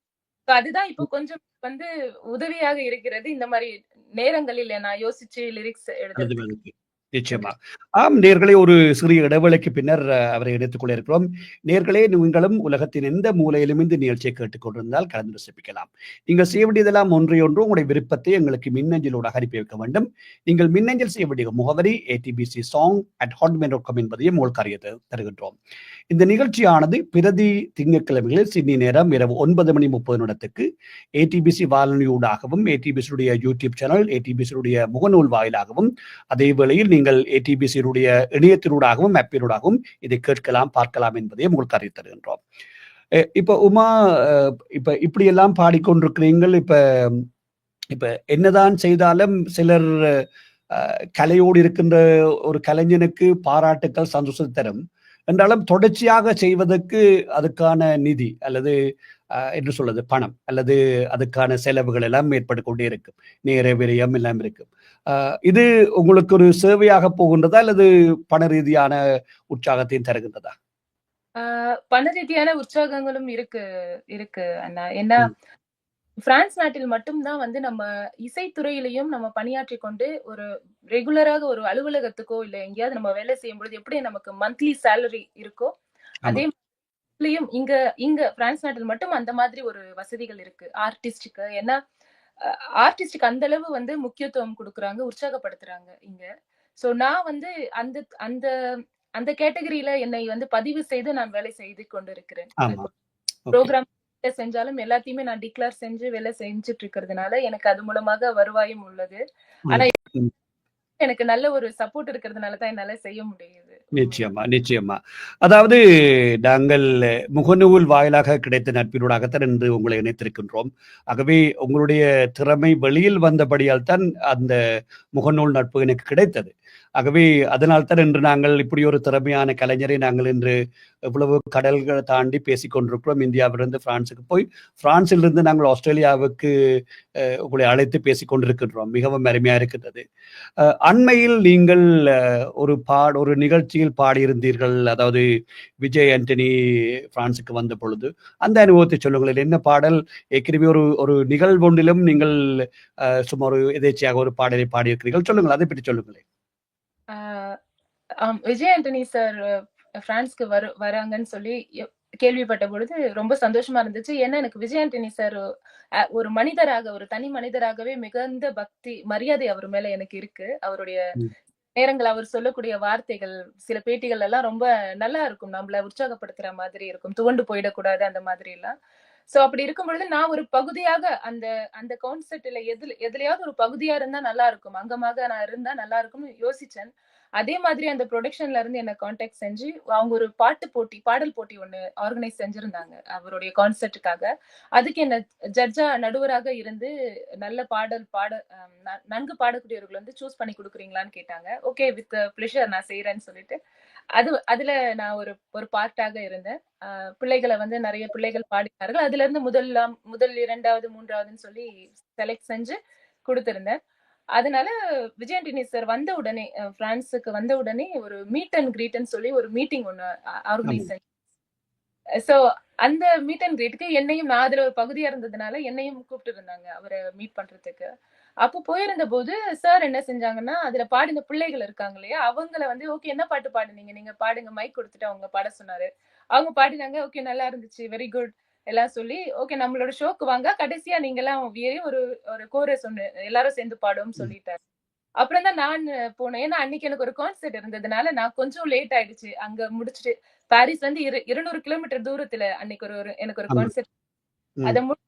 அதுதான் இப்போ கொஞ்சம் வந்து உதவியாக இருக்கிறது இந்த மாதிரி நேரங்களில் நான் யோசிச்சு லிரிக்ஸ் எழுதுறதுக்கு. நிச்சயமா. ஆம் நேர்களே, ஒரு சிறிய இடைவேளைக்கு பின்னர் அவரை இணைத்துக் கொள்ள இருக்கிறோம். நேர்களே, நீங்களும் உலகத்தின் எந்த மூலையிலும் இந்த நிகழ்ச்சியை கேட்டுக்கொண்டிருந்தால் கலந்து ரசிக்கலாம். நீங்கள் செய்ய வேண்டியதெல்லாம் ஒன்றை ஒன்று, உங்களுடைய விருப்பத்தை எங்களுக்கு மின்னஞ்சலோடு அனுப்பி வைக்க வேண்டும். நீங்கள் மின்னஞ்சல் செய்ய வேண்டிய முகவரி atbcsong@hotmail.com என்பதையும் உங்களுக்கு அறிய தருகின்றோம். இந்த நிகழ்ச்சியானது பிரதி திங்கட்கிழமைகளில் சிட்னி நேரம் இரவு 9:30 ஏடிபிசி வானொலியூடாகவும், ஏடிபிசியுடைய யூடியூப் சேனல், ஏடிபிசியுடைய முகநூல் வாயிலாகவும், அதே வேளையில் நீங்கள் ஏடிபிசியுடைய இணையத்தினூடாகவும் ஆப்பினூடாகவும் இதை கேட்கலாம், பார்க்கலாம் என்பதையும் உங்களுக்கு அறிய தருகின்றோம். இப்ப உமா, இப்ப இப்படியெல்லாம் பாடிக்கொண்டிருக்கிறீர்கள். இப்ப என்னதான் செய்தாலும் சிலர் கலையோடு இருக்கின்ற ஒரு கலைஞனுக்கு பாராட்டுக்கள் சந்தோஷத்தை தரும் என்றாலும், தொடர்ச்சியாக செய்வதற்கு அதுக்கான நிதி அல்லது என்று சொல்றது பணம் அல்லது அதுக்கான செலவுகள் எல்லாம் ஏற்பட்டு கொண்டே இருக்கும். நேர விரயம் எல்லாம் இருக்கும். இது உங்களுக்கு ஒரு சேவையாக போகின்றதா அல்லது பண ரீதியான உற்சாகத்தையும் தருகின்றதா? பண ரீதியான உற்சாகங்களும் இருக்கு அண்ணா. ஏன்னா பிரான்ஸ் நாட்டில் மட்டும்தான் வந்து நம்ம இசைத்துறையிலையும் நம்ம பணியாற்றி கொண்டு ஒரு ரெகுலராக ஒரு அலுவலகத்துக்கோ இல்ல எங்கேயாவது நம்ம வேலை செய்யும் பொழுது எப்படி நமக்கு மந்த்லி சேலரி இருக்கோ, அதே மாதிரியும் இங்க இங்க பிரான்ஸ் நாட்டில் மட்டும் அந்த மாதிரி ஒரு வசதிகள் இருக்கு ஆர்டிஸ்டுக்கு. ஏன்னா ஆர்டிஸ்டுக்கு அந்த அளவு வந்து முக்கியத்துவம் கொடுக்குறாங்க, உற்சாகப்படுத்துறாங்க இங்க. சோ நான் வந்து அந்த அந்த அந்த கேட்டகரியில என்னை வந்து பதிவு செய்து நான் வேலை செய்து கொண்டிருக்கிறேன். ப்ரோக்ராம் செஞ்சாலும் எல்லாத்தையுமே நான் டிக்ளேர் செஞ்சு வேலை செஞ்சுட்டு இருக்கிறதுனால எனக்கு அது மூலமாக வருவாயும் உள்ளது. ஆனா எனக்கு நல்ல ஒரு சப்போர்ட் இருக்கிறதுனால தான் என்னால செய்ய முடியுது. நிச்சயமா நிச்சயமா. அதாவது நாங்கள் முகநூல் வாயிலாக கிடைத்த நட்பினூடாகத்தான் இன்று உங்களை இணைத்திருக்கின்றோம். ஆகவே உங்களுடைய திறமை வெளியில் வந்தபடியால் தான் அந்த முகநூல் நட்பு எனக்கு கிடைத்தது. ஆகவே அதனால்தான் இன்று நாங்கள் இப்படி ஒரு திறமையான கலைஞரை நாங்கள் இன்று எவ்வளவு கடல்களை தாண்டி பேசிக் கொண்டிருக்கிறோம். இந்தியாவிலிருந்து பிரான்சுக்கு போய், பிரான்சிலிருந்து நாங்கள் ஆஸ்திரேலியாவுக்கு உங்களை அழைத்து பேசிக் கொண்டிருக்கின்றோம். மிகவும் அருமையா இருக்கின்றது. அண்மையில் நீங்கள் ஒரு நிகழ்ச்சியில் பாடியிருந்தீர்கள். அதாவது விஜய் ஆண்டனி பிரான்சுக்கு வந்த பொழுது அந்த அனுபவத்தை சொல்லுங்கள். என்ன பாடல்? ஏற்கனவே ஒரு நிகழ்வொன்றிலும் நீங்கள் சும்மா ஒரு எதேச்சையாக ஒரு பாடலை பாடியிருக்கிறீர்கள். சொல்லுங்கள், அதை பற்றி சொல்லுங்களேன். விஜய் ஆண்டனி சார் பிரான்ஸ்க்கு வராங்கன்னு சொல்லி கேள்விப்பட்ட பொழுது ரொம்ப சந்தோஷமா இருந்துச்சு. ஏன்னா எனக்கு விஜய் ஆண்டனி சார் ஒரு மனிதராக, ஒரு தனி மனிதராகவே மிகுந்த பக்தி, மரியாதை அவர் மேல எனக்கு இருக்கு. அவருடைய நேரங்கள், அவர் சொல்லக்கூடிய வார்த்தைகள், சில பேட்டிகள் எல்லாம் ரொம்ப நல்லா இருக்கும், நம்மள உற்சாகப்படுத்துற மாதிரி இருக்கும், துவண்டு போயிடக்கூடாது அந்த மாதிரி எல்லாம். சோ அப்படி இருக்கும் பொழுது நான் ஒரு பகுதியாக அந்த அந்த கான்செப்ட்ல எதுலயாவது ஒரு பகுதியா இருந்தா நல்லா இருக்கும், அங்கமாக நான் இருந்தா நல்லா இருக்கும்னு யோசிச்சேன். அதே மாதிரி அந்த ப்ரொடக்ஷன்ல இருந்து என்ன கான்டாக்ட் செஞ்சு அவங்க ஒரு பாடல் போட்டி ஒண்ணு ஆர்கனைஸ் செஞ்சிருந்தாங்க அவருடைய கான்செர்ட்டுக்காக. அதுக்கு என்ன ஜட்ஜா நடுவராக இருந்து நல்ல நன்கு பாடக்கூடியவர்கள் வந்து சூஸ் பண்ணி கொடுக்குறீங்களான்னு கேட்டாங்க. ஓகே, வித் பிளஷர், நான் செய்யறேன்னு சொல்லிட்டு அதுல நான் ஒரு பார்ட்டாக இருந்தேன். பிள்ளைகளை வந்து நிறைய பிள்ளைகள் பாடினார்கள். அதுல இருந்து முதல் 2வது 3வதுன்னு சொல்லி செலக்ட் செஞ்சு கொடுத்திருந்தேன். அதனால விஜய் ஆண்டனி சார் வந்த உடனே, பிரான்ஸுக்கு வந்த உடனே ஒரு மீட் அண்ட் கிரீட்னு சொல்லி ஒரு மீட்டிங் ஒண்ணு ஆர்கனைஸ். சோ அந்த மீட் அண்ட் கிரீட்டுக்கு என்னையும், நான் அதுல ஒரு பகுதியா இருந்ததுனால என்னையும் கூப்பிட்டு இருந்தாங்க அவரை மீட் பண்றதுக்கு. அப்போ போயிருந்த போது சார் என்ன செஞ்சாங்கன்னா, அதுல பாடின பிள்ளைகள் இருக்காங்க இல்லையா, அவங்கள வந்து ஓகே என்ன பாட்டு பாடுனீங்க, நீங்க பாடுங்க, மைக் கொடுத்துட்டு அவங்க பாட சொன்னாரு. அவங்க பாடினாங்க. ஓகே, நல்லா இருந்துச்சு, வெரி குட், எல்லாம் சொல்லி ஓகே நம்மளோட ஷோக்கு வாங்க, கடைசியா நீங்க எல்லாம் ஒரு ஒரு கோரஸ் ஒண்ணு எல்லாரும் சேர்ந்து பாடுவோம்னு சொல்லிட்டாரு. அப்புறம் தான் நான் போனேன். ஏன்னா அன்னைக்கு எனக்கு ஒரு கான்சர்ட் இருந்ததுனால நான் கொஞ்சம் லேட் ஆயிடுச்சு. அங்க முடிச்சுட்டு பாரிஸ்ல இருந்து 200 கிலோமீட்டர் தூரத்துல அன்னைக்கு எனக்கு ஒரு ஆமா. கான்சர்ட். ம். அத முடிச்சு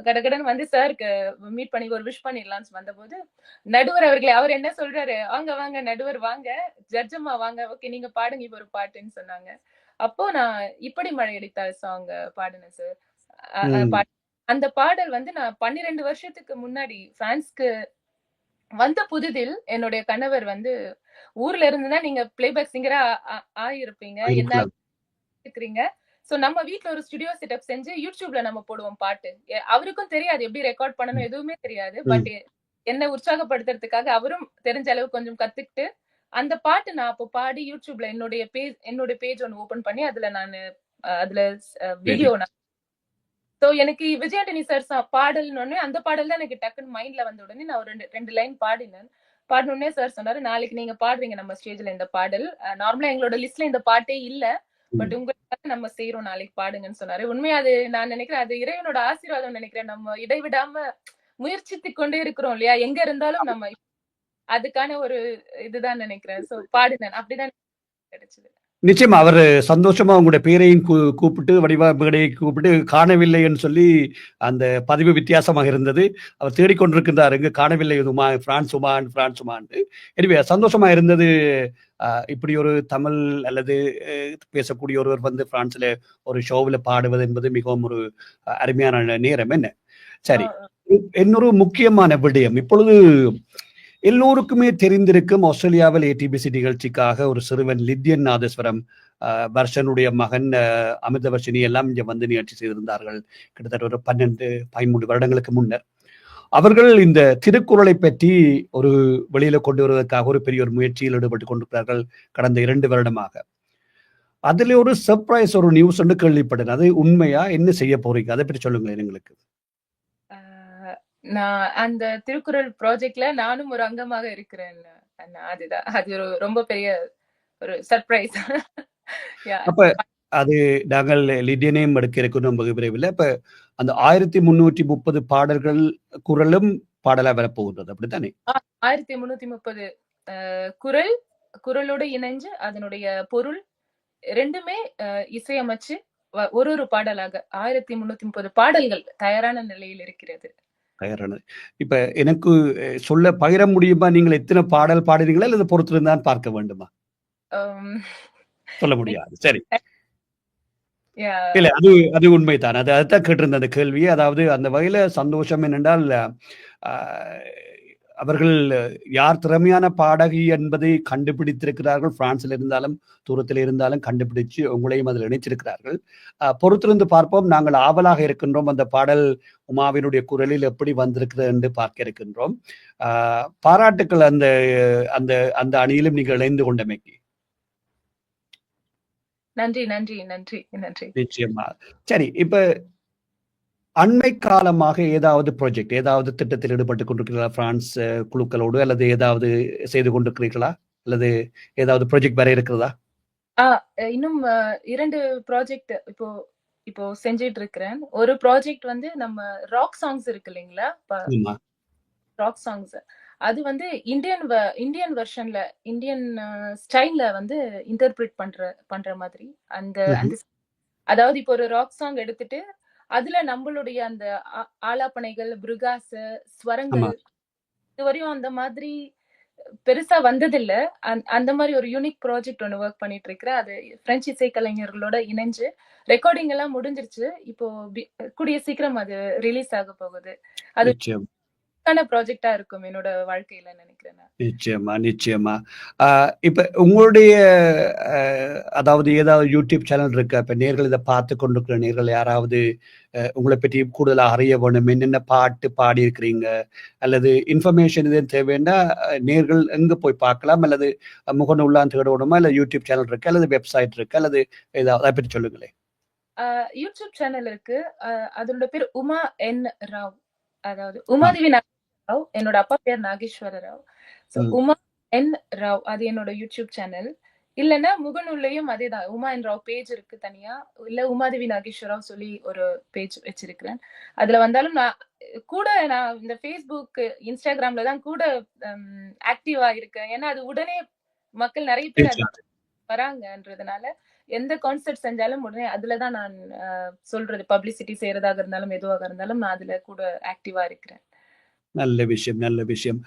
கடகடன்னு வந்து சாருக்கு மீட் பண்ணி ஒரு விஷ் பண்ணிடலாம்னு வந்தபோது நடுவர் அவர்களே அவர் என்ன சொல்றாரு, வாங்க வாங்க நடுவர் வாங்க, ஜட்ஜம்மா வாங்க, ஓகே நீங்க பாடுங்க இப்ப ஒரு பாட்டுன்னு சொன்னாங்க. அப்போ நான் இப்படி மழை அடித்தால் சாங் பாடினேன் சார். ம். அந்த பாடல் வந்து நான் 12 வருஷத்துக்கு முன்னாடி பிரான்ஸ்க்கு வந்த புதிதில் என்னுடைய கணவர் வந்து ஊர்ல இருந்துனா நீங்க பிளேபேக் சிங்கரா ஆயிருப்பீங்க, என்ன இருக்கலாம். இருக்கிறீங்க. சோ நம்ம வீட்ல ஒரு ஸ்டுடியோ செட்டப் செஞ்சு யூடியூப்ல நம்ம போடுவோம் பாட்டு. அவருக்கும் தெரியாது எப்படி ரெக்கார்ட் பண்ணணும் எதுவுமே தெரியாது. ம். பட் என்ன உற்சாகப்படுத்துறதுக்காக அவரும் தெரிஞ்ச அளவு கொஞ்சம் கத்துக்கிட்டு அந்த பாட்டு நான் அப்போ பாடி யூடியூப்ல என்னோட பேஜ் ஒன்னு ஓபன் பண்ணி அதுல நானு அதுல சரி. வீடியோ சோ எனக்கு விஜய் ஆண்டனி சார் பாடல்னு அந்த பாடல் தான் எனக்கு டக்குன்னு மைண்ட்ல வந்த உடனே நான் ஒரு ரெண்டு லைன் பாடினேன். பாடினோடனே சார் சொன்னாரு, நாளைக்கு நீங்க பாடுறீங்க நம்ம ஸ்டேஜ்ல இந்த பாடல். நார்மலா எங்களோட லிஸ்ட்ல இந்த பாட்டே இல்ல. பட் ம். உங்களுக்காக நம்ம செய்யறோம், நாளைக்கு பாடுங்கன்னு சொன்னாரு. உண்மையா அது நான் நினைக்கிறேன் அது இறைவனோட ஆசீர்வாதம் நினைக்கிறேன். நம்ம இடைவிடாம முயற்சித்துக் கொண்டே இருக்கிறோம் இல்லையா? எங்க இருந்தாலும் நம்ம அதுக்கான ஒரு இதுதான் நினைக்கிறேன். சோ பாடினேன். அப்படிதான் கிடைச்சது. நிச்சயமா. அவரு சந்தோஷமா உங்களுடைய பேரையும் கூப்பிட்டு, வடிவா மேடையை கூப்பிட்டு காணவில்லைன்னு சொல்லி, அந்த பதிவு வித்தியாசமாக இருந்தது. அவர் தேடிக்கொண்டிருக்கின்றார். எங்க காணவில்லை பிரான்ஸ் உமான், பிரான்ஸ் உமான்ட்டு. எனிவே சந்தோஷமா இருந்தது. இப்படி ஒரு தமிழ் அல்லது பேசக்கூடிய ஒருவர் வந்து பிரான்ஸ்ல ஒரு ஷோவில பாடுவது என்பது மிகவும் ஒரு அருமையான நேரம் என்ன? சரி. இன்னொரு முக்கியமான விடயம். இப்பொழுது எல்லோருக்குமே தெரிந்திருக்கும் ஆஸ்திரேலியாவில் ஏடிபிசி நிகழ்ச்சிக்காக ஒரு சிறுவன் லித்யன் நாதஸ்வரம் வர்ஷனுடைய மகன் அமிர்தவர்ஷினி எல்லாம் இங்க வந்து நிகழ்ச்சி செய்திருந்தார்கள். கிட்டத்தட்ட ஒரு 13 வருடங்களுக்கு முன்னர். அவர்கள் இந்த திருக்குறளை பற்றி ஒரு வெளியில கொண்டு வருவதற்காக ஒரு பெரிய ஒரு முயற்சியில் ஈடுபட்டு கொண்டிருக்கிறார்கள் கடந்த 2 வருடமாக. அதுல ஒரு சர்ப்ரைஸ் ஒரு நியூஸ் ஒன்று கேள்விப்பட்டேன். அது உண்மையா? என்ன செய்ய போறீங்க? அதை பற்றி சொல்லுங்களேன் எங்களுக்கு. நான் அந்த திருக்குறள் ப்ராஜெக்ட்ல நானும் ஒரு அங்கமாக இருக்கிறேன். அதுதான் அது ஒரு ரொம்ப பெரிய ஒரு சர்ப்ரைஸ். அப்ப அது நாங்கள் லிடியனையும் எடுக்க இருக்கணும் வெகு விரைவில். அப்ப அந்த 1330 பாடல்கள் குறளும் பாடலா வரப்போகின்றது அப்படித்தானே? 1330 குறளோடு இணைஞ்சு அதனுடைய பொருள் ரெண்டுமே இசையமைச்சு ஒரு பாடலாக 1330 பாடல்கள் தயாரான நிலையில் இருக்கிறது. தயாரானது. இப்ப எனக்கு சொல்ல பகிர முடியுமா? நீங்கள் எத்தனை பாடல் பாடுறீங்களா? அல்லது பொறுத்திருந்தான் பார்க்க வேண்டுமா? சொல்ல முடியாது. சரி. இல்ல அது உண்மைதான். அதுதான் கேட்டிருந்த அந்த கேள்வியே. அதாவது அந்த வகையில சந்தோஷம் என்னென்றால், அவர்கள் யார் திறமையான பாடகி என்பதை கண்டுபிடித்திருக்கிறார்கள். பிரான்சில் இருந்தாலும், தூரத்தில் இருந்தாலும் கண்டுபிடிச்சு உங்களையும் அதில் இணைச்சிருக்கிறார்கள். பொறுத்திருந்து பார்ப்போம். நாங்கள் ஆவலாக இருக்கின்றோம். அந்த பாடல் உமாவினுடைய குரலில் எப்படி வந்திருக்கிறது என்று பார்க்க இருக்கின்றோம். பாராட்டுக்கள் அந்த அந்த அந்த அணியிலும் நீங்கள் இணைந்து கொண்டமைக்கு. நன்றி நன்றி நன்றி நன்றி. நிச்சயமா. சரி, இப்ப அண்மை காலமாக ஏதாவது ப்ராஜெக்ட், ஏதாவது திட்டத்தில் ஈடுபட்டுக் கொண்டிருக்கிறீர்களா? பிரான்ஸ் குழுக்களோடு அல்லது ஏதாவது செய்து கொண்டிருக்கிறீர்களா? அல்லது ஏதாவது ப்ராஜெக்ட் வர இருக்கிறதா? இன்னும் 2 ப்ராஜெக்ட் இப்போ செஞ்சிட்டு இருக்கிறேன். ஒரு ப்ராஜெக்ட் வந்து நம்ம ராக் சாங்ஸ் இருக்கு இல்லைங்களா? Rock songs. அது வந்து இந்தியன் வெர்ஷன்ல இந்தியன் ஸ்டைல்ல வந்து இன்டர்பிரேட் பண்ற மாதிரி அந்த அதாவது இப்போ ஒரு ராக் சாங் எடுத்துட்டு அதுல நம்மளுடைய அந்த ஆலாப்பனைகள், பிருகாஸ், ஸ்வரங்கள் இதுவரையும் அந்த மாதிரி பெருசா வந்ததில்ல. அந்த மாதிரி ஒரு யூனிக் ப்ராஜெக்ட் ஒன்று ஒர்க் பண்ணிட்டு இருக்கிறேன். அது பிரெஞ்சு இசைக்கலைஞர்களோட இணைஞ்சு ரெக்கார்டிங் எல்லாம் முடிஞ்சிருச்சு. இப்போ கூடிய சீக்கிரம் அது ரிலீஸ் ஆக போகுது. அது ப்ராஜெக்டா இருக்கும் என்னோட வாழ்க்கையில நினைக்கிறேன். நிச்சயமா நிச்சயமா. இப்ப உங்களுடைய அதாவது ஏதாவது யூடியூப் சேனல் இருக்கா? இப்ப நேர்கள் இதை பார்த்து கொண்டிருக்கிற நேர்கள் யாராவது உங்களை பற்றி கூடுதலாக அறிய வேணும், என்னென்ன பாட்டு பாடி இருக்கிறீங்க அல்லது இன்ஃபர்மேஷன் எதுவும் தேவைன்னா நேர்கள் எங்க போய் பார்க்கலாம்? அல்லது முகநூல்லாம் தேடணுமா? இல்ல யூடியூப் சேனல் இருக்கு அல்லது வெப்சைட் இருக்கு அல்லது ஏதாவது அதை பற்றி சொல்லுங்களேன். யூடியூப் சேனல் இருக்கு. அதோட பேர் உமா என் ராவ். அதாவது உமாதேவி ராவ். என்னோட அப்பா பேர் நாகேஸ்வர ராவ். உமா என் ராவ் அது என்னோட யூடியூப் சேனல். இல்லன்னா முகநூல்லையும் அதேதான். உமா என் ராவ் பேஜ் இருக்கு தனியா. இல்ல உமாதேவி நாகேஸ்வரராவ் சொல்லி ஒரு பேஜ் வச்சிருக்கிறேன். அதுல வந்தாலும் நான் இந்த Facebook, Instagramல தான் கூட ஆக்டிவா இருக்கேன். ஏன்னா அது உடனே மக்கள் நெறைய பேர் அதுல வராங்கன்றதுனால, எந்த கான்செர்ட் செஞ்சாலும் உடனே அதுல தான் நான் சொல்றது. பப்ளிசிட்டி செய்றதாக இருந்தாலும், எதுவாக இருந்தாலும் நான் அதுல கூட ஆக்டிவா இருக்கிறேன். நல்ல விஷயம், நல்ல விஷயம்.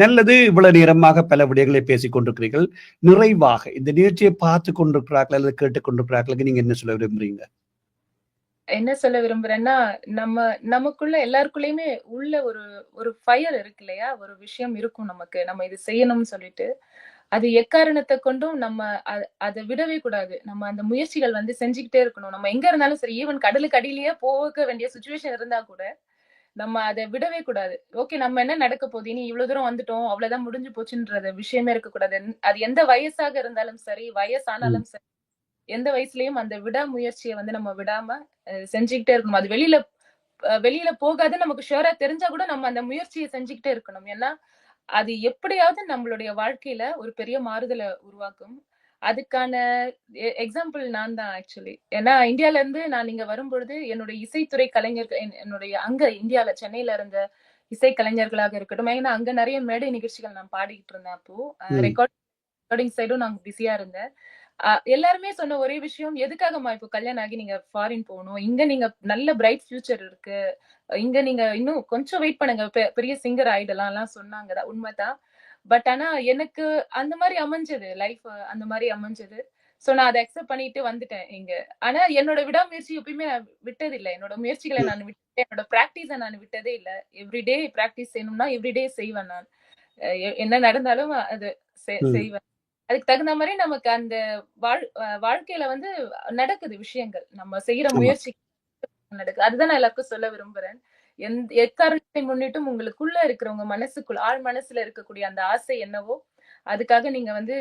நல்லது. இவ்வளவு நேரமாக பல விடயங்களை பேசிக் கொண்டிருக்கிறீர்கள். நிறைவாக இந்த நிகழ்ச்சியை பார்த்து கொண்டிருக்கிறார்கள் அல்லது கேட்டுக் கொண்டிருக்கிறார்களுக்கு நீங்க என்ன சொல்ல விரும்புறீங்க? என்ன சொல்ல விரும்புறேன்னா, நமக்குள்ள எல்லாருக்குள்ளயுமே உள்ள ஒரு ஒரு ஃபயர் இருக்கு இல்லையா? ஒரு விஷயம் இருக்கும் நமக்கு. நம்ம இது செய்யணும்னு சொல்லிட்டு. அது எக்காரணத்த கொண்டும் நம்ம அத விடவே கூடாது. நம்ம அந்த முயற்சிகள் வந்து செஞ்சுக்கிட்டே இருக்கணும். நம்ம எங்க இருந்தாலும் சரி, ஈவன் கடலுக்கு அடியிலேயே போக வேண்டிய சிச்சுவேஷன் இருந்தா கூட, நம்ம அத விடவே கூடாது. ஓகே நம்ம என்ன நடக்க போகுது? இனி இவ்ளோ தூரம் வந்துட்டோம். அவ்வளவுதான் முடிஞ்சு போச்சுன்றது விஷயமே இருக்கக்கூடாது. அது எந்த வயசாக இருந்தாலும் சரி, வயசானாலும் சரி, எந்த வயசுலயும் அந்த விடாமுயற்சிய வந்து நம்ம விடாம செஞ்சுக்கிட்டே இருக்கணும். அது வெளியில போகாதுன்னு நமக்கு ஷூரா தெரிஞ்சா கூட நம்ம அந்த முயற்சிய செஞ்சுக்கிட்டே இருக்கணும். ஏன்னா, அது எப்படியாவது நம்மளுடைய வாழ்க்கையில ஒரு பெரிய மாறுதல உருவாக்கும். அதுக்கான எக்ஸாம்பிள் நான் தான் ஆக்சுவலி. ஏன்னா இந்தியால இருந்து நான் இங்க வரும்பொழுது என்னுடைய இசைத்துறை கலைஞர்கள் என்னுடைய அங்க இந்தியால சென்னையில இருந்த இசை கலைஞர்களாக இருக்கட்டும். ஏன்னா அங்க நெறைய மேடை நிகழ்ச்சிகள் நான் பாடிக்கிட்டு இருந்தேன் அப்போ. ரெக்கார்டிங் சைடும் நான் பிஸியா இருந்தேன். எல்லாருமே சொன்ன ஒரே விஷயம், எதுக்காகம்மா இப்போ கல்யாணம் ஆகி நீங்க ஃபாரின் போகணும்? இங்க நீங்க நல்ல பிரைட் ஃபியூச்சர் இருக்கு. இங்க நீங்க இன்னும் கொஞ்சம் வெயிட் பண்ணுங்க. பெரிய சிங்கர் ஆயிடலாம்லாம் சொன்னாங்க. உண்மைதான். பட் ஆனா எனக்கு அந்த மாரி அமைஞ்சது. லைஃப் அந்த மாரி அமைஞ்சது. சோ நான் அத அக்செப்ட் பண்ணிட்டு வந்துட்டேன் இங்க. ஆனா என்னோட விடாமுயற்சி எப்பயுமே நான் விட்டதில்ல. என்னோட முயற்சிகள நான் விட்டேன். என்னோட பிராக்டிஸ நான் விட்டதே இல்ல. எவ்ரிடே பிராக்டிஸ் செய்யணும்னா எவ்ரிடே செய்வேன் நான். என்ன நடந்தாலும் அது செய்வேன். அதுக்கு தகுந்த மாரி நமக்கு அந்த வாழ்க்கையில வந்து நடக்குது விஷயங்கள். நம்ம செய்யற முயற்சி நடக்குது. அதுதான் நான் எல்லாருக்கும் சொல்ல விரும்புறேன். எக்காரணத்தை முன்னிட்டும் உங்களுக்குள்ள இருக்கிற உங்க மனசுக்குள்ள ஆழ் மனசுல இருக்கக்கூடிய அந்த ஆசை என்னவோ, அதுக்காக நீங்க வந்து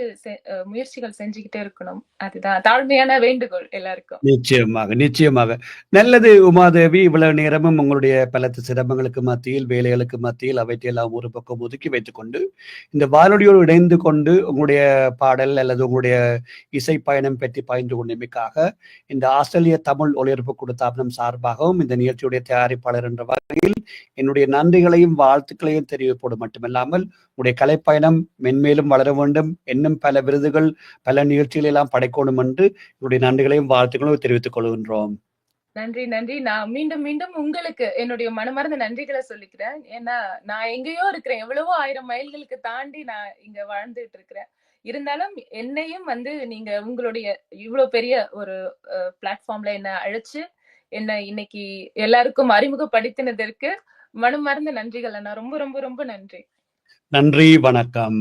முயற்சிகள் செஞ்சுக்கிட்டே இருக்கணும். அதுதான் தாழ்மையான வேண்டுகோள் எல்லாருக்கும். நிச்சயமாக, நிச்சயமாக. நல்லது உமாதேவி. இவ்வளவு நேரமும் உங்களுடைய பல சிரமங்களுக்கு மத்தியில், வேலைகளுக்கு மத்தியில் அவற்றையெல்லாம் ஒரு பக்கம் ஒதுக்கி வைத்துக்கொண்டு, இந்த வானொலியோடு இணைந்து கொண்டு உங்களுடைய பாடல் அல்லது உங்களுடைய இசை பயணம் பற்றி பகிர்ந்து கொண்டமைக்காக இந்த ஆஸ்திரேலிய தமிழ் ஒலிபரப்பு கூட்டுத்தாபனம் சார்பாகவும் இந்த நிகழ்ச்சியுடைய தயாரிப்பாளர் என்ற வகையில் என்னுடைய நன்றிகளையும் வாழ்த்துக்களையும் தெரிவிப்போடு மட்டுமல்லாமல் உங்களுடைய கலைப்பயணம் மென்மேலும் வளர வேண்டும், இன்னும் பல விருதுகள் பல நிகழ்ச்சிகளை எல்லாம் படைக்கணும் என்று என்னுடைய நன்றிகளையும் வாழ்த்துக்களையும் தெரிவித்துக் கொள்கின்றோம். நன்றி, நன்றி. நான் மீண்டும் மீண்டும் உங்களுக்கு என்னுடைய மனமார்ந்த நன்றிகளை சொல்லிக்கிறேன். ஏன்னா நான் எங்கேயோ இருக்கிறேன். எவ்வளவோ 1000 மைல்களுக்கு தாண்டி நான் இங்க வாழ்ந்துட்டு இருக்கிறேன். இருந்தாலும் என்னையும் வந்து நீங்க உங்களுடைய இவ்வளவு பெரிய ஒரு பிளாட்ஃபார்ம்ல என்ன அழைச்சு என்ன இன்னைக்கு எல்லாருக்கும் அறிமுகப்படுத்தினதற்கு மனமார்ந்த நன்றிகள் அண்ணா. ரொம்ப ரொம்ப ரொம்ப நன்றி. நன்றி, வணக்கம்.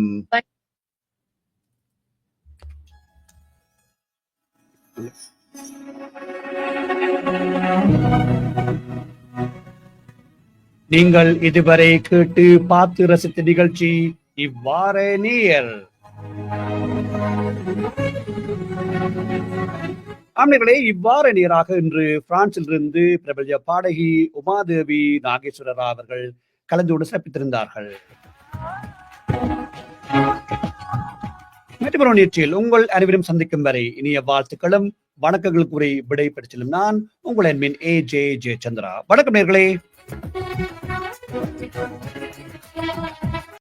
நீங்கள் இதுவரை கேட்டு பார்த்து ரசித்த நிகழ்ச்சி இவ்வாறே நேயர். ஆம்களே, இவ்வாறு நேராக இன்று பிரான்சில் இருந்து பிரபல பாடகி உமாதேவி நாகேஸ்வரரா அவர்கள் கலந்தோடு சிறப்பித்திருந்தார்கள். மற்றொரு நிகழ்ச்சியில் உங்கள் அனைவரும் சந்திக்கும் வரை இனிய வாழ்த்துக்களும் வணக்கங்கள் கூறி விடை பெற்று நான் உங்கள் அன்பின் AJ ஜெயச்சந்திரா. வணக்கம் நேயர்களே.